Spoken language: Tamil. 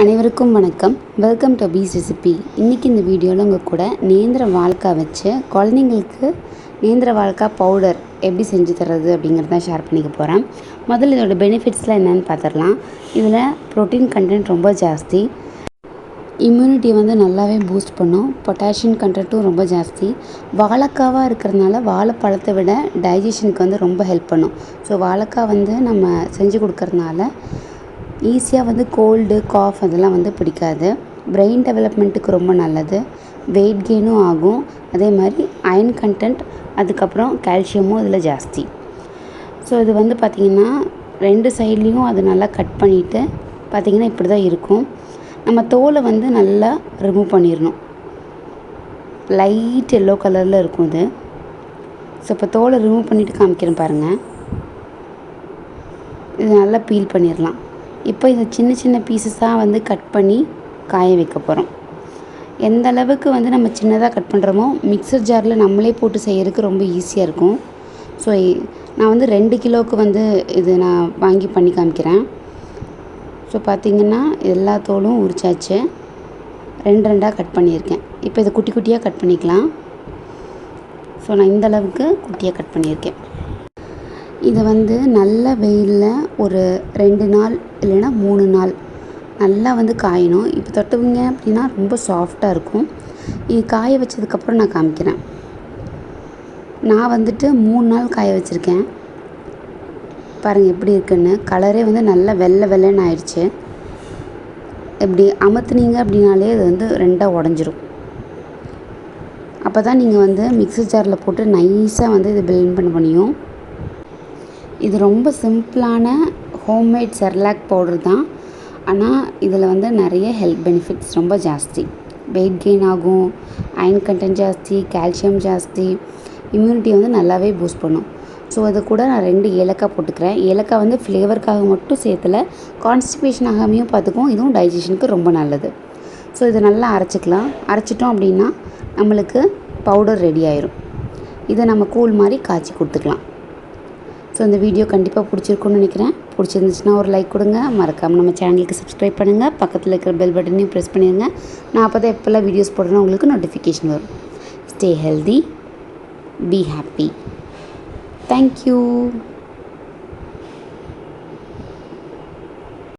அனைவருக்கும் வணக்கம். Welcome to peace recipe. இன்றைக்கி இந்த வீடியோவில் உங்கள் கூட நேந்திர வாழைக்காய் வச்சு குழந்தைங்களுக்கு நேந்திர வாழைக்காய் பவுடர் எப்படி செஞ்சு தர்றது அப்படிங்கிறத ஷேர் பண்ணிக்க போகிறேன். முதல்ல இதோட பெனிஃபிட்ஸ்லாம் என்னென்னு பார்த்துடலாம். இதில் ப்ரோட்டீன் கண்டென்ட் ரொம்ப ஜாஸ்தி, இம்யூனிட்டி நல்லாவே பூஸ்ட் பண்ணும், பொட்டாசியம் கண்டென்ட்டும் ரொம்ப ஜாஸ்தி. வாழைக்காவாக இருக்கிறதுனால வாழைப்பழத்தை விட டைஜஷனுக்கு ரொம்ப ஹெல்ப் பண்ணும். ஸோ வாழைக்காய் நம்ம செஞ்சு கொடுக்கறதுனால ஈஸியாக கோல்டு காஃப் அதெல்லாம் பிடிக்காது. பிரெயின் டெவலப்மெண்ட்டுக்கு ரொம்ப நல்லது, வெயிட் கெயினும் ஆகும். அதே மாதிரி அயன் கண்டென்ட், அதுக்கப்புறம் கால்சியமும் இதில் ஜாஸ்தி. ஸோ இது பார்த்திங்கன்னா ரெண்டு சைட்லேயும் அது நல்லா கட் பண்ணிவிட்டு பார்த்திங்கன்னா இப்படி தான் இருக்கும். நம்ம தோலை நல்லா ரிமூவ் பண்ணிடணும். லைட் எல்லோ கலரில் இருக்கும் இது. ஸோ இப்போ தோலை ரிமூவ் பண்ணிவிட்டு காமிக்கிறேன் பாருங்கள். இது நல்லா பீல் பண்ணிடலாம். இப்போ இதை சின்ன சின்ன பீசஸாக கட் பண்ணி காய வைக்க போகிறோம். எந்த அளவுக்கு நம்ம சின்னதாக கட் பண்ணுறோமோ மிக்சர் ஜாரில் நம்மளே போட்டு செய்கிறதுக்கு ரொம்ப ஈஸியாக இருக்கும். ஸோ நான் 2 கிலோவுக்கு இது நான் வாங்கி பண்ணி காமிக்கிறேன். ஸோ பார்த்திங்கன்னா எல்லா தோலும் உரிச்சாச்சு, ரெண்டாக கட் பண்ணியிருக்கேன். இப்போ இதை குட்டி குட்டியாக கட் பண்ணிக்கலாம். ஸோ நான் இந்த அளவுக்கு குட்டியாக கட் பண்ணியிருக்கேன். இதை நல்ல வெயிலில் ஒரு 2 நாள் இல்லைன்னா 3 நாள் நல்லா காயணும். இப்போ தொட்டுவிங்க அப்படின்னா ரொம்ப சாஃப்டாக இருக்கும். இது காய வச்சதுக்கப்புறம் நான் காமிக்கிறேன். நான் 3 நாள் காய வச்சுருக்கேன். பாருங்கள் எப்படி இருக்குன்னு. கலரே நல்லா வெள்ளை வெள்ளைன்னு ஆயிடுச்சு. இப்படி அமுத்துனீங்க அப்படின்னாலே அது ரெண்டாக உடஞ்சிரும். அப்போ தான் நீங்கள் மிக்ஸி ஜாரில் போட்டு நைஸாக இது பிளெண்ட் பண்ண முடியும். இது ரொம்ப சிம்பிளான ஹோம்மேட் செர்லாக் பவுடர் தான். ஆனால் இதில் நிறைய ஹெல்த் பெனிஃபிட்ஸ் ரொம்ப ஜாஸ்தி. வெயிட் கெயின் ஆகும், அயன் கண்டென்ட் ஜாஸ்தி, கால்சியம் ஜாஸ்தி, இம்யூனிட்டி நல்லாவே பூஸ்ட் பண்ணும். ஸோ அது கூட நான் 2 ஏலக்காய் போட்டுக்கிறேன். ஏலக்காய் ஃப்ளேவருக்காக மட்டும் சேர்த்துல, கான்ஸ்டிபேஷன் ஆகாமையும் பார்த்துக்கும். இதுவும் டைஜஷனுக்கு ரொம்ப நல்லது. ஸோ இதை நல்லா அரைச்சிக்கலாம். அரைச்சிட்டோம் அப்படின்னா நம்மளுக்கு பவுடர் ரெடி ஆயிரும். இதை நம்ம கூழ் மாதிரி காய்ச்சி கொடுத்துக்கலாம். ஸோ இந்த வீடியோ கண்டிப்பாக பிடிச்சிருக்குன்னு நினைக்கிறேன். பிடிச்சிருந்துச்சுன்னா ஒரு லைக் கொடுங்க. மறக்காமல் நம்ம சேனலுக்கு சப்ஸ்கிரைப் பண்ணுங்கள். பக்கத்தில் இருக்கிற பெல் பட்டனையும் ப்ரெஸ் பண்ணிடுங்க. நான் அப்போ தான் எப்போல்லாம் வீடியோஸ் போடுறேன்னா உங்களுக்கு நோட்டிஃபிகேஷன் வரும். Stay healthy, be happy. Thank you.